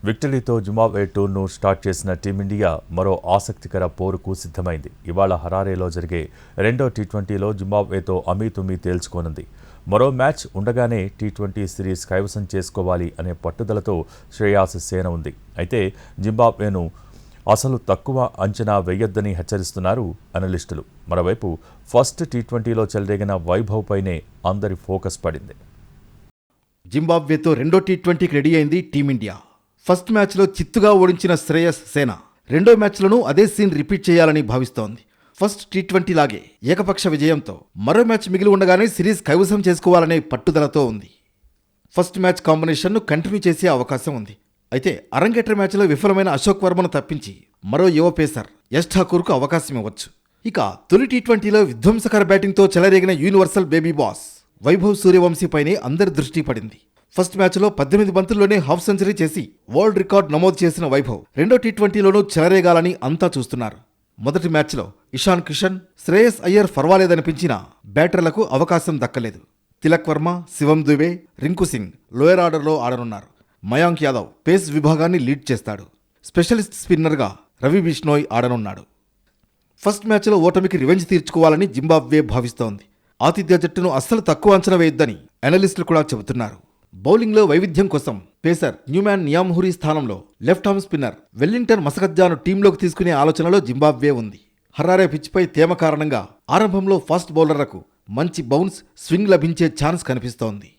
విక్టరీతో Zimbabwe టూర్ను start చేసిన team India మరో ఆసక్తికర పోరుకు సిద్ధమైంది. ఇవాళ హరారేలో జరిగే రెండో టీ20లో జింబాబ్వేతో అమీతుమీ తేల్చుకోనుంది. మరో మ్యాచ్ ఉండగానే టీ20 సిరీస్ కైవసం చేసుకోవాలి అనే పట్టుదలతో శ్రేయాస్ సేన ఉంది. అయితే జింబాబ్వేను అసలు తక్కువ అంచనా వేయొద్దని హెచ్చరిస్తున్నారు అనలిస్టులు. మరోవైపు ఫస్ట్ టీ20లో చెలరేగిన వైభవ్ పైనే అందరి ఫోకస్ పడింది. జింబాబ్వేతో రెండో టీ20కి రెడీ అయింది టీమిండియా. ఫస్ట్ మ్యాచ్లో చిత్తుగా ఓడించిన శ్రేయస్ సేన రెండో మ్యాచ్లోనూ అదే సీన్ రిపీట్ చేయాలని భావిస్తోంది. ఫస్ట్ టీ20 లాగే ఏకపక్ష విజయంతో మరో మ్యాచ్ మిగిలి ఉండగానే సిరీస్ కైవసం చేసుకోవాలనే పట్టుదలతో ఉంది. ఫస్ట్ మ్యాచ్ కాంబినేషన్ను కంటిన్యూ చేసే అవకాశం ఉంది. అయితే అరంగేట్ర మ్యాచ్లో విఫలమైన అశోక్ వర్మను తప్పించి మరో యువ పేసర్ యష్ ఠాకూర్కు అవకాశం ఇవ్వచ్చు. ఇక తొలి టీ20లో విధ్వంసకర బ్యాటింగ్తో చెలరేగిన యూనివర్సల్ బేబీ బాస్ వైభవ్ సూర్యవంశీపైనే అందరి దృష్టి పడింది. ఫస్ట్ మ్యాచ్లో 18 బంతుల్లోనే హాఫ్ సెంచరీ చేసి వరల్డ్ రికార్డ్ నమోదు చేసిన వైభవ్ రెండో టీ20లోనూ చెలరేగాలని అంతా చూస్తున్నారు. మొదటి మ్యాచ్లో ఇషాన్ కిషన్, శ్రేయస్ అయ్యర్ పర్వాలేదనిపించినా బ్యాటర్లకు అవకాశం దక్కలేదు. తిలక్ వర్మ, శివం దుబే, రింకు సింగ్ లోయర్ ఆర్డర్లో ఆడనున్నారు. మయాంక్ యాదవ్ పేస్ విభాగాన్ని లీడ్ చేస్తాడు. స్పెషలిస్ట్ స్పిన్నర్గా రవి బిష్నోయ్ ఆడనున్నాడు. ఫస్ట్ మ్యాచ్లో ఓటమికి రివెంజ్ తీర్చుకోవాలని జింబాబ్వే భావిస్తోంది. ఆతిథ్య జట్టును అస్సలు తక్కువ అంచనా వేయొద్దని అనలిస్టులు కూడా చెబుతున్నారు. బౌలింగ్లో వైవిధ్యం కోసం పేసర్ న్యూమ్యాన్ నియామ్హురీ స్థానంలో లెఫ్ట్ ఆర్మ్ స్పిన్నర్ వెల్లింగ్టన్ మసకజ్జాను టీంలోకి తీసుకునే ఆలోచనలో జింబాబ్వే ఉంది. హరారే పిచ్పై తేమ కారణంగా ఆరంభంలో ఫాస్ట్ బౌలర్లకు మంచి బౌన్స్, స్వింగ్ లభించే ఛాన్స్ కనిపిస్తోంది.